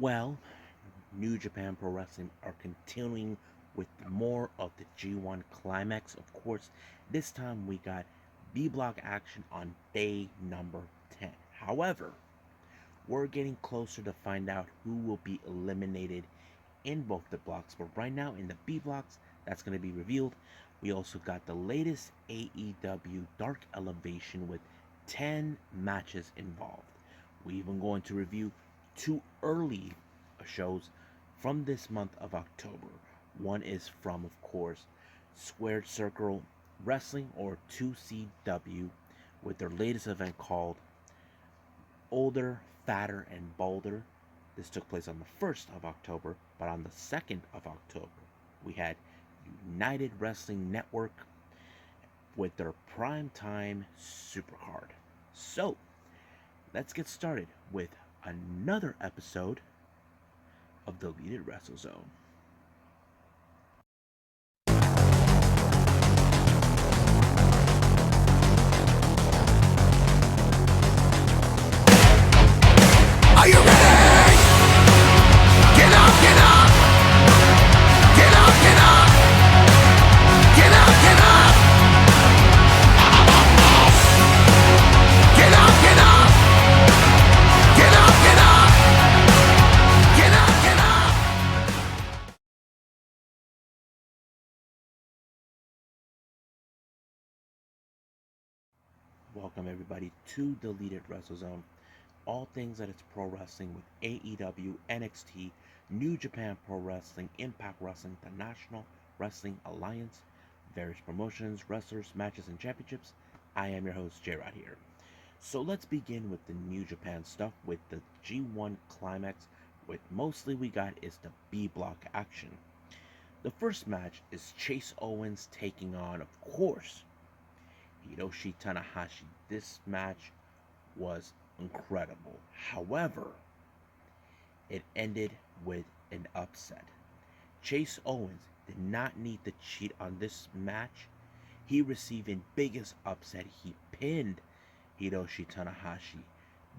Well, New Japan Pro Wrestling are continuing with more of the G1 Climax. Of course, this time we got B block action on day number 10. However, we're getting closer to find out who will be eliminated in both the blocks. But right now, in the B blocks, that's going to be revealed. We also got the latest AEW Dark Elevation with 10 matches involved. We even going to review two early shows from this month of October. One is from, of course, Squared Circle Wrestling, or 2CW, with their latest event called Older, Fatter, and Bolder. This took place on the 1st of October, but on the 2nd of October, we had United Wrestling Network with their Primetime Supercard. So, let's get started with another episode of the Deleted Wrestle Zone. Are you ready? Get up, get up! Get up, get up! Get up, get up! Get up, get up! Get up, get up! Get up, get up! Welcome everybody to Deleted Wrestle Zone. All things that it's pro wrestling with AEW, NXT, New Japan Pro Wrestling, Impact Wrestling, the National Wrestling Alliance, various promotions, wrestlers, matches, and championships. I am your host, J-Rod here. So let's begin with the New Japan stuff with the G1 Climax, with mostly we got is the B block action. The first match is Chase Owens taking on, of course, Hiroshi Tanahashi. This match was incredible. However, it ended with an upset. Chase Owens did not need to cheat on this match. He received a biggest upset. He pinned Hiroshi Tanahashi.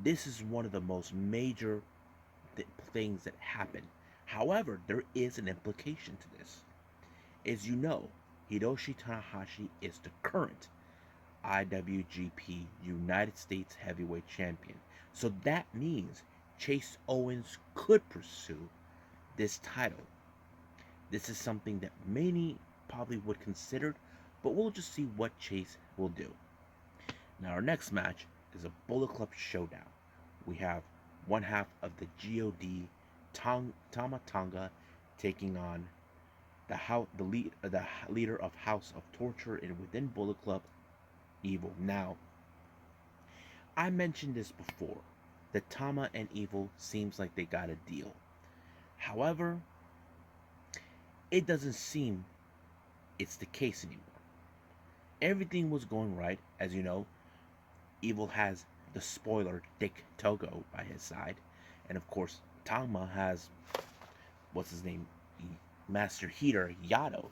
This is one of the most major things that happened. However, there is an implication to this. As you know, Hiroshi Tanahashi is the current IWGP United States Heavyweight Champion. So that means Chase Owens could pursue this title. This is something that many probably would consider, but we'll just see what Chase will do. Now our next match is a Bullet Club showdown. We have one half of the GOD, Tama Tonga, taking on the leader of House of Torture and within Bullet Club, Evil. Now, I mentioned this before. The Tama and Evil seems like they got a deal. However, it doesn't seem it's the case anymore. Everything was going right. As you know, Evil has the spoiler Dick Togo by his side. And of course, Tama has, what's his name? Master Heater Yado.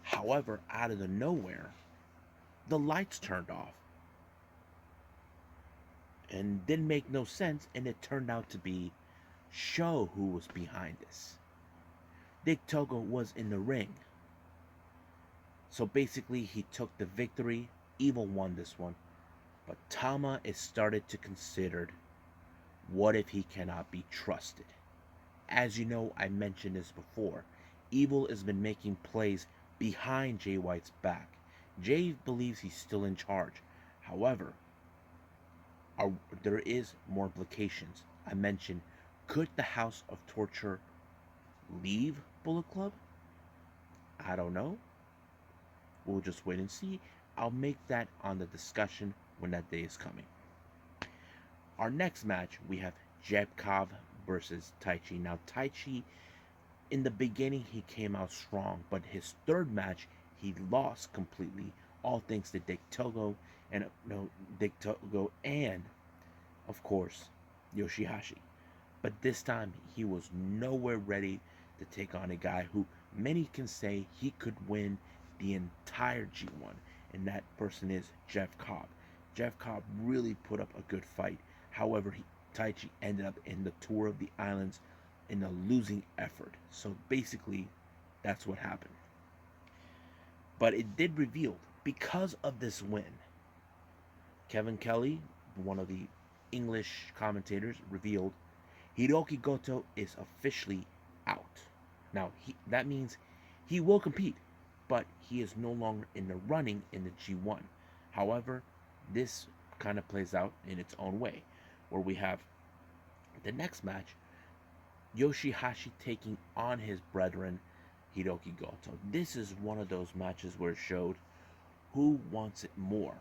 However, out of the nowhere, the lights turned off and didn't make no sense, and it turned out to be Sho who was behind this. Dick Togo was in the ring, so basically he took the victory. Evil won this one, but Tama is started to consider, what if he cannot be trusted? As you know, I mentioned this before. Evil has been making plays behind Jay White's back. Jay believes he's still in charge. However, there is more implications. I mentioned, could the House of Torture leave Bullet Club? I don't know. We'll just wait and see. I'll make that on the discussion when that day is coming. Our next match, we have Jeb Cobb versus Taichi. Now, Taichi, in the beginning, he came out strong, but his third match, he lost completely, all thanks to Dick Togo and of course Yoshihashi. But this time he was nowhere ready to take on a guy who many can say he could win the entire G1, and that person is Jeff Cobb. Jeff Cobb really put up a good fight. However, Taichi ended up in the Tour of the Islands in a losing effort. So basically, that's what happened. But it did reveal because of this win, Kevin Kelly, one of the English commentators, revealed Hiroki Goto is officially out. Now, that means he will compete, but he is no longer in the running in the G1. However, this kind of plays out in its own way, where we have the next match, Yoshihashi taking on his brethren, Hiroki Goto. This is one of those matches where it showed who wants it more.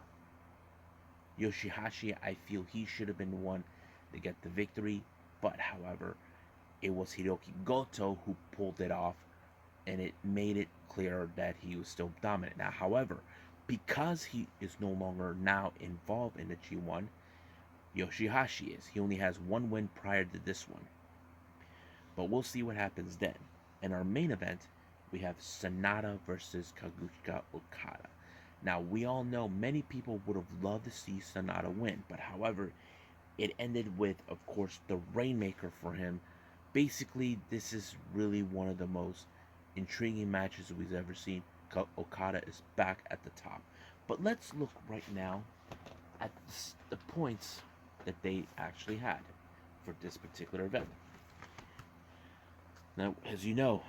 Yoshihashi, I feel he should have been the one to get the victory, but however, it was Hiroki Goto who pulled it off, and it made it clear that he was still dominant. Now, however, because he is no longer now involved in the G1, Yoshihashi is. He only has one win prior to this one. But we'll see what happens then. In our main event, we have Sanada versus Kazuchika Okada. Now, we all know many people would have loved to see Sanada win, but however, it ended with, of course, the Rainmaker for him. Basically, this is really one of the most intriguing matches we've ever seen. Okada is back at the top. But let's look right now at the points that they actually had for this particular event. Now, as you know,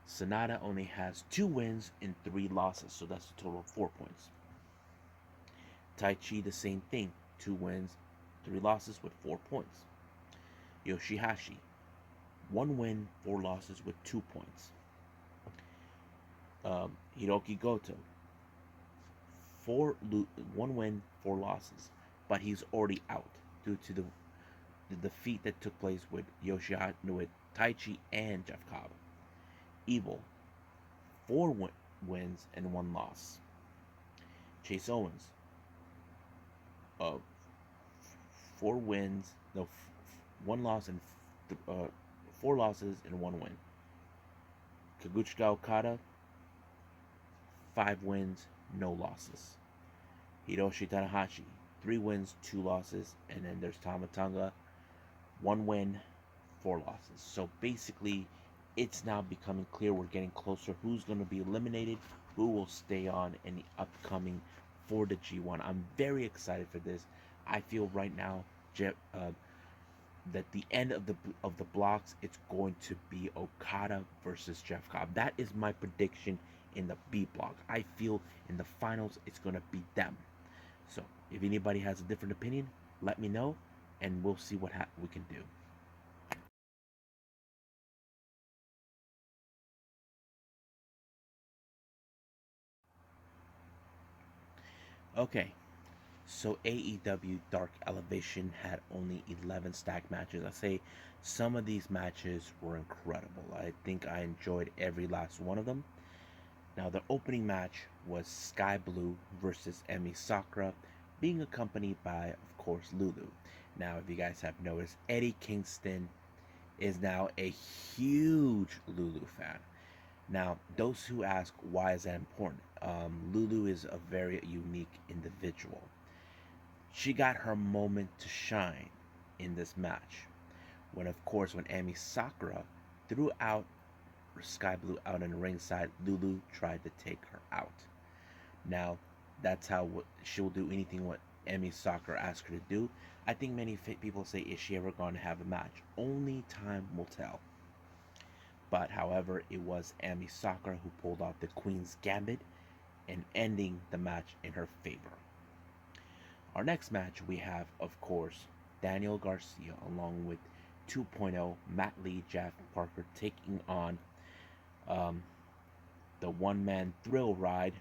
Sanada only has 2 wins and 3 losses, so that's a total of 4 points. Taichi, the same thing, 2 wins, 3 losses with 4 points. Yoshihashi, 1 win, 4 losses with 2 points. Hiroki Goto, 1 win, 4 losses, but he's already out due to the defeat that took place with with Taichi and Jeff Cobb. Evil, 4 wins and 1 loss. Chase Owens, 4 wins, 1 loss and 4 losses and 1 win. Kazuchika Okada, 5 wins, no losses. Hiroshi Tanahashi, 3 wins, 2 losses, and then there's Tama Tonga, 1 win, 4 losses. So basically, it's now becoming clear we're getting closer who's going to be eliminated, who will stay on in the upcoming for the G1. I'm very excited for this. I feel right now that the end of the blocks, it's going to be Okada versus Jeff Cobb. That is my prediction in the B block. I feel in the finals it's going to be them. So if anybody has a different opinion, let me know, and we'll see what we can do. Okay, so AEW Dark Elevation had only 11 stack matches. I say some of these matches were incredible. I think I enjoyed every last one of them. Now, the opening match was Sky Blue versus Emi Sakura, being accompanied by, of course, Lulu. Now, if you guys have noticed, Eddie Kingston is now a huge Lulu fan. Now, those who ask why is that important, Lulu is a very unique individual. She got her moment to shine in this match. When, of course, when Emi Sakura threw out Sky Blue out on the ringside, Lulu tried to take her out. Now, that's how she'll do anything what Emi Sakura asked her to do. I think many people say, is she ever going to have a match? Only time will tell. But, however, it was Emi Sakura who pulled off the Queen's Gambit and ending the match in her favor. Our next match, we have, of course, Daniel Garcia along with 2.0 Matt Lee, Jeff Parker taking on the one-man thrill ride,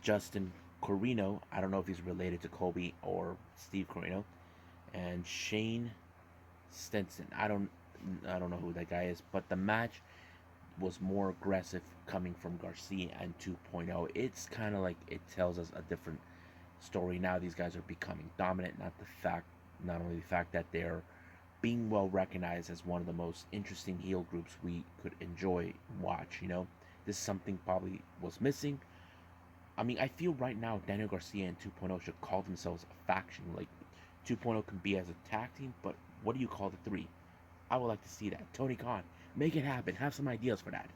Justin Corino. I don't know if he's related to Kobe or Steve Corino, and Shane Stenson. I don't know who that guy is, but the match was more aggressive coming from Garcia and 2.0. It's kind of like it tells us a different story now. These guys are becoming dominant, not only the fact that they're being well recognized as one of the most interesting heel groups we could enjoy and watch. This is something probably was missing. I mean, I feel right now Daniel Garcia and 2.0 should call themselves a faction. Like 2.0 can be as a tag team, but what do you call the three? I would like to see that. Tony Khan, make it happen. Have some ideas for that.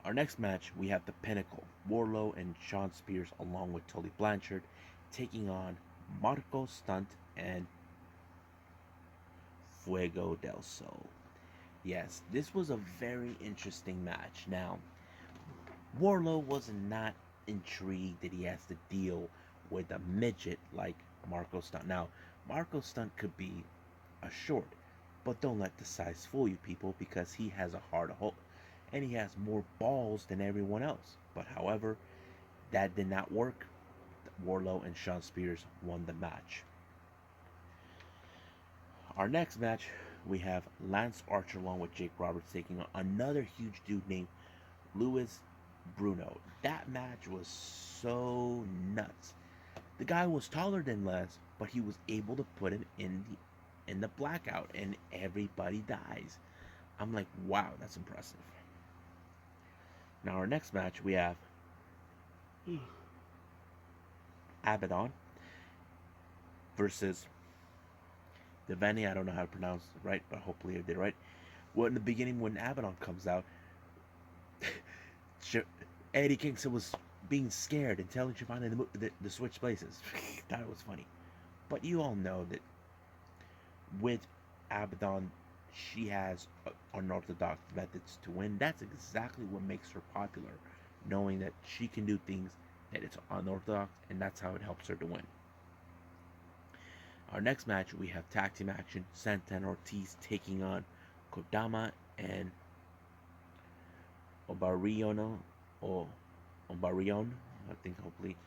Our next match, we have the Pinnacle, Wardlow and Sean Spears, along with Tully Blanchard, taking on Marco Stunt and Fuego del Sol. Yes, this was a very interesting match. Now, Wardlow was not intrigued that he has to deal with a midget like Marco Stunt. Now, Marco Stunt could be a short, but don't let the size fool you, people, because he has a heart of hope and he has more balls than everyone else. But however, that did not work. Wardlow and Sean Spears won the match. Our next match, we have Lance Archer along with Jake Roberts taking on another huge dude named Louis Bruno. That match was so nuts. The guy was taller than Lance, but he was able to put him in the blackout, and everybody dies. I'm like, wow, that's impressive. Now our next match, we have Abaddon versus Devani. I don't know how to pronounce it right, but hopefully I did it right. Well, in the beginning, when Abaddon comes out, Eddie Kingston was being scared and telling Giovanni to switch places. That was funny. But you all know that with Abaddon, she has unorthodox methods to win. That's exactly what makes her popular, knowing that she can do things that it's unorthodox, and that's how it helps her to win. Our next match, we have tag team action. Santana Ortiz taking on Kodama and Obarion, I think, hopefully.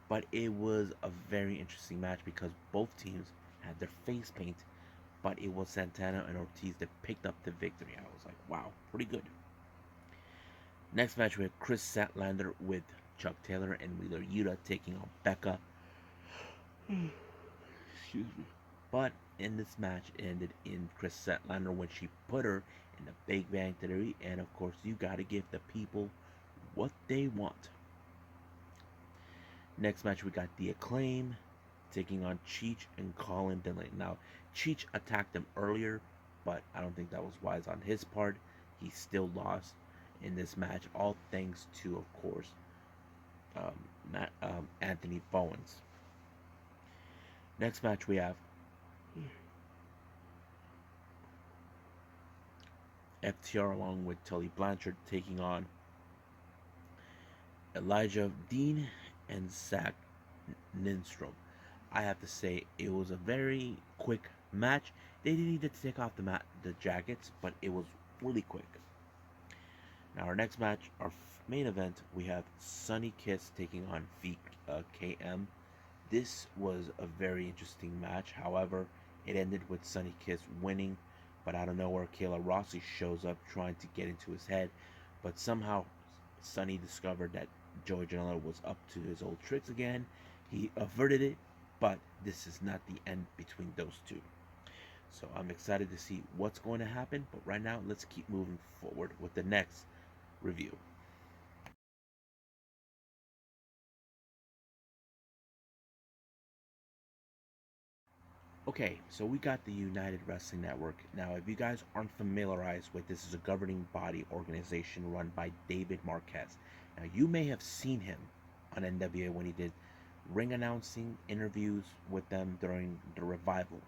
But it was a very interesting match because both teams had their face paint, but it was Santana and Ortiz that picked up the victory. I was like, wow, pretty good. Next match, we have Chris Statlander with Chuck Taylor and Wheeler Yuta taking on Becca. Excuse me. But in this match, it ended in Chris Statlander when she put her in the Big Bang Theory, and of course, you gotta give the people what they want. Next match, we got The Acclaim taking on Cheech and Colin Dillon. Now, Cheech attacked him earlier, but I don't think that was wise on his part. He still lost in this match, all thanks to, of course, Anthony Bowens. Next match, we have FTR along with Tully Blanchard taking on Elijah Dean and Zach Lindstrom. I have to say it was a very quick match. They didn't need to take off the jackets, but it was really quick. Now our next match, our main event, we have Sunny Kiss taking on VKM. This was a very interesting match. However, it ended with Sunny Kiss winning, but out of nowhere, Kayla Rossi shows up trying to get into his head, but somehow Sunny discovered that Joey Janela was up to his old tricks again. He averted it, but this is not the end between those two. So I'm excited to see what's going to happen, but right now, let's keep moving forward with the next review. Okay, so we got the United Wrestling Network. Now, if you guys aren't familiarized with this, is a governing body organization run by David Marquez. Now, you may have seen him on NWA when he did ring announcing interviews with them during the revival.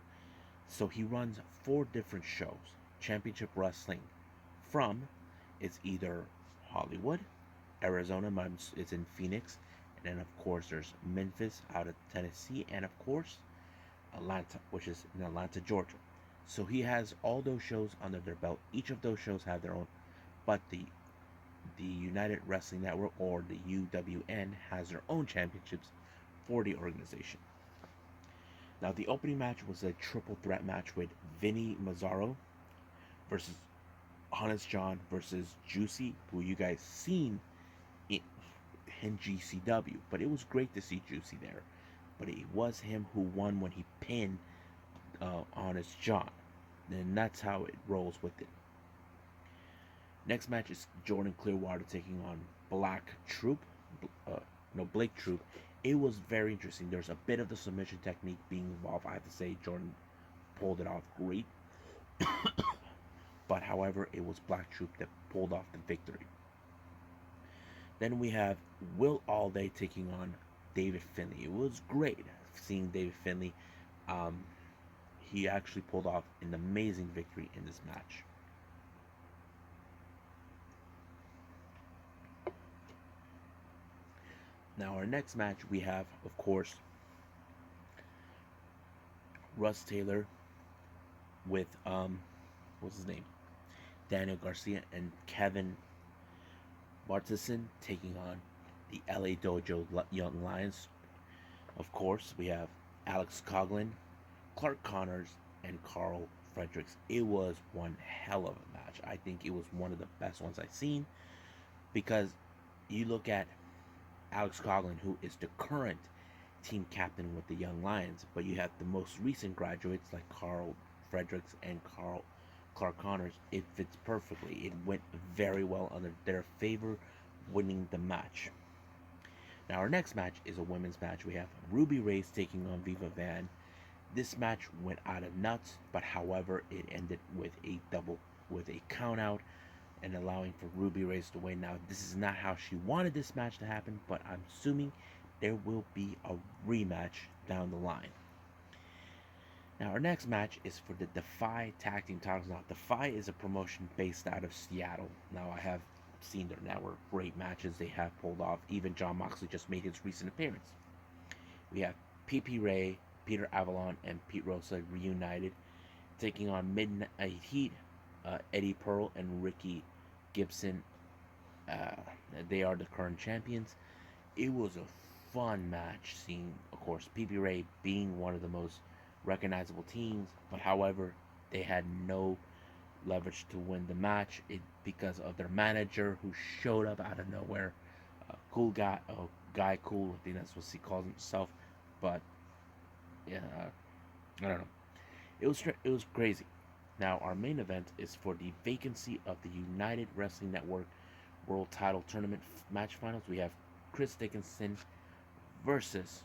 So he runs 4 different shows. Championship Wrestling from, it's either Hollywood, Arizona, it's in Phoenix, and then of course there's Memphis out of Tennessee, and of course Atlanta, which is in Atlanta, Georgia. So he has all those shows under their belt. Each of those shows have their own, but the United Wrestling Network, or the UWN, has their own championships for the organization. Now the opening match was a triple threat match with Vinny Mazzaro versus Honest John versus Juicy, who you guys seen in GCW, but it was great to see Juicy there. But it was him who won when he pinned Honest John. And that's how it rolls with it. Next match is Jordan Clearwater taking on Blake Troop, It was very interesting. There's a bit of the submission technique being involved. I have to say, Jordan pulled it off great. But however, it was Black Troop that pulled off the victory. Then we have Will Alday taking on David Finlay. It was great seeing David Finlay. Um, he actually pulled off an amazing victory in this match. Now, our next match, we have, of course, Russ Taylor with, what's his name? Daniel Garcia and Kevin Martinson taking on the LA Dojo Young Lions. Of course, we have Alex Coughlin, Clark Connors, and Carl Fredericks. It was one hell of a match. I think it was one of the best ones I've seen because you look at Alex Coughlin, who is the current team captain with the Young Lions, but you have the most recent graduates like Carl Fredericks and Clark Connors. It fits perfectly. It went very well under their favor, winning the match. Now our next match is a women's match. We have Ruby Race taking on Viva Van. This match went out of nuts, but however, it ended with a count out and allowing for Ruby Race to win. Now, this is not how she wanted this match to happen, but I'm assuming there will be a rematch down the line. Now, our next match is for the Defy Tag Team titles. Now, Defy is a promotion based out of Seattle. Now, I have seen their network great matches they have pulled off. Even John Moxley just made his recent appearance. We have PP Ray, Peter Avalon, and Pete Rosa reunited, taking on Midnight Heat, Eddie Pearl, and Ricky Gibson. They are the current champions. It was a fun match, seeing, of course, PP Ray being one of the most recognizable teams, but however, they had no leverage to win the match because of their manager who showed up out of nowhere. Cool guy, guy cool, I think that's what he calls himself. But yeah, I don't know. It was crazy. Now our main event is for the vacancy of the United Wrestling Network World Title Tournament match finals. We have Chris Dickinson versus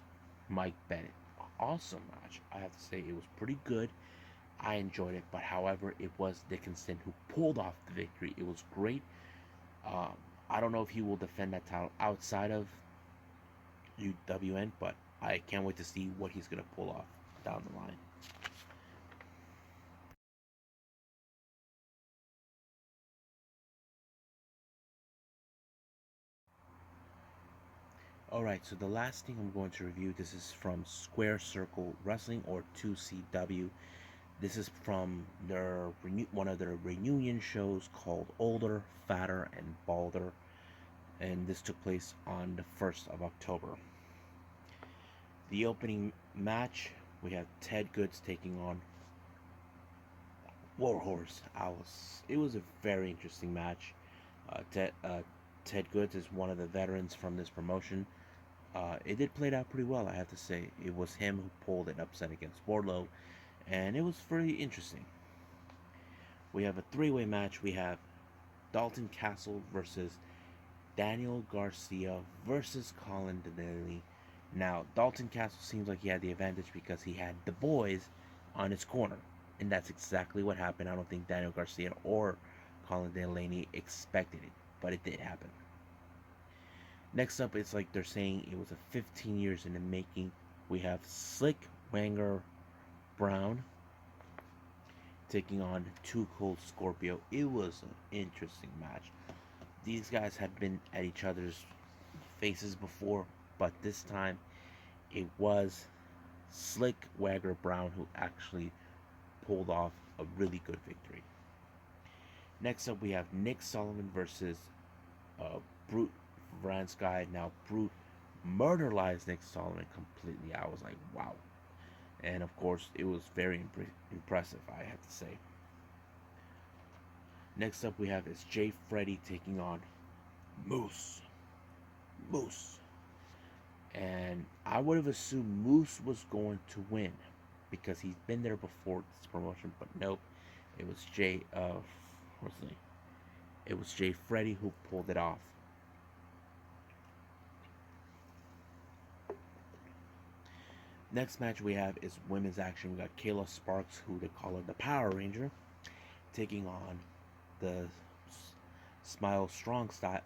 Mike Bennett. Awesome match. I have to say it was pretty good. I enjoyed it, but however, it was Dickinson who pulled off the victory. It was great. Um, I don't know if he will defend that title outside of UWN, but I can't wait to see what he's going to pull off down the line. Alright, so the last thing I'm going to review, this is from Square Circle Wrestling, or 2CW. This is from one of their reunion shows called Older, Fatter, and Balder, and this took place on the 1st of October. The opening match, we have Ted Goods taking on Warhorse Alice. It was a very interesting match. Ted Goods is one of the veterans from this promotion. It did play out pretty well, I have to say. It was him who pulled an upset against Wardlow, and it was very interesting. We have a three-way match. We have Dalton Castle versus Daniel Garcia versus Colin Donnelly. Now, Dalton Castle seems like he had the advantage because he had the boys on his corner, and that's exactly what happened. I don't think Daniel Garcia or Colin Delaney expected it, but it did happen. Next up, it's like they're saying it was a 15 years in the making. We have Slick Wanger Brown taking on Too Cold Scorpio. It was an interesting match. These guys have been at each other's faces before, but this time it was Slick Wagger Brown who actually pulled off a really good victory. Next up, we have Nick Sullivan versus Brute Vransky. Now, Brute murderized Nick Sullivan completely. I was like, wow. And of course, it was very impressive, I have to say. Next up, we have is Jay Freddy taking on Moose. And I would have assumed Moose was going to win because he's been there before this promotion, but nope. It was what's his name? It was Jay Freddy who pulled it off. Next match we have is women's action. We got Kayla Sparks, who they call her the Power Ranger, taking on the Smile Strong style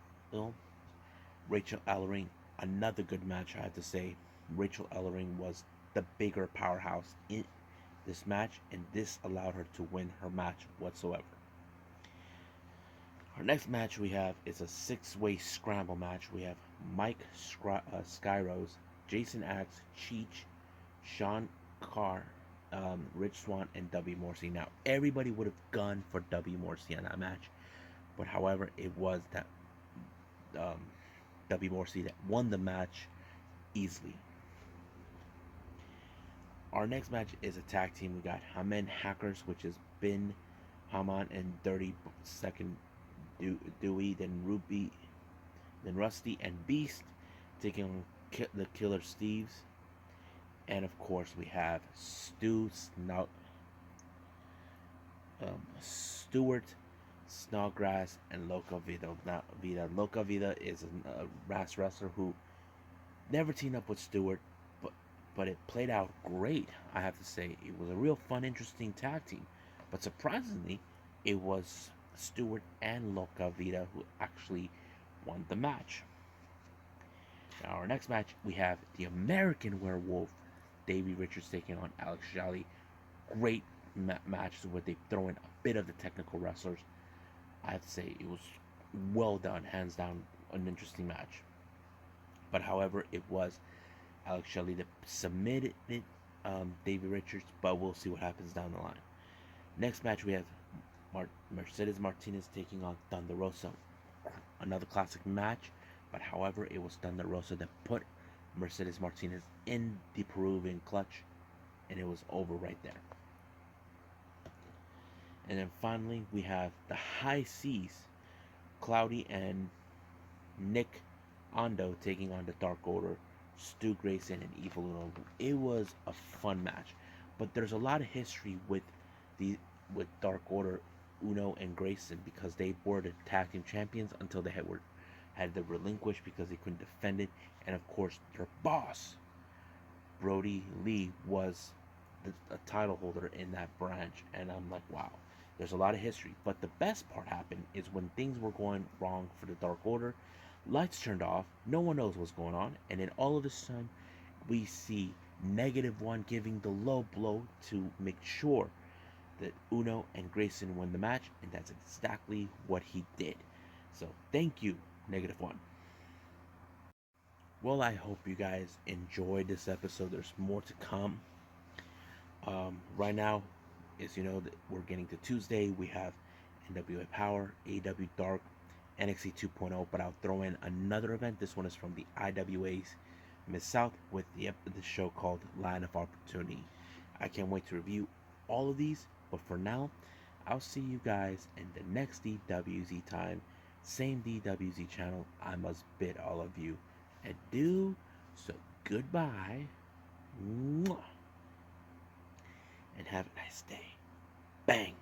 Rachel Ellering. Another good match, I have to say. Rachel Ellering was the bigger powerhouse in this match, and this allowed her to win her match whatsoever. Our next match we have is a six-way scramble match. We have Mike Skyrose, Jason Axe, Cheech, Sean Carr, Rich Swann, and W. Morrissey. Now, everybody would have gone for W. Morrissey on that match, but however, it was that W. Morrissey that won the match easily. Our next match is a tag team. We got Haman Hackers, which is Bin, Haman, and 32nd Dewey, then Ruby, then Rusty and Beast taking on the Killer Steves. And of course, we have Stuart Snodgrass and Loca Vida. Now, Loca Vida is a mass wrestler who never teamed up with Stuart, but it played out great. I have to say, it was a real fun, interesting tag team. But surprisingly, it was Stuart and Loca Vida who actually won the match. Now, our next match, we have the American Werewolf, Davey Richards taking on Alex Shelley. Great matches where they throw in a bit of the technical wrestlers. I have to say, it was well done, hands down, an interesting match. But however, it was Alex Shelley that submitted Davey Richards, but we'll see what happens down the line. Next match, we have Mercedes Martinez taking on Thunder Rosa. Another classic match, but however, it was Thunder Rosa that put Mercedes Martinez in the Peruvian clutch, and it was over right there. And then finally, we have the High Seas, Cloudy and Nick Ando taking on the Dark Order, Stu Grayson and Evil Uno. It was a fun match, but there's a lot of history with Dark Order, Uno and Grayson, because they were the tag team champions until they had to relinquish because they couldn't defend it. And of course, their boss, Brody Lee, was a title holder in that branch. And I'm like, wow, there's a lot of history. But the best part happened is when things were going wrong for the Dark Order, lights turned off, no one knows what's going on, and then all of a sudden we see -1 giving the low blow to make sure that Uno and Grayson win the match, and that's exactly what he did. So thank you, -1. Well, I hope you guys enjoyed this episode. There's more to come. Right now, as you know, we're getting to Tuesday. We have NWA Power, AEW Dark, NXT 2.0, but I'll throw in another event. This one is from the IWA's Mid-South with the show called Line of Opportunity. I can't wait to review all of these, but for now, I'll see you guys in the next DWZ time. Same DWZ channel. I must bid all of you adieu. So goodbye. Mwah. And have a nice day. Bang.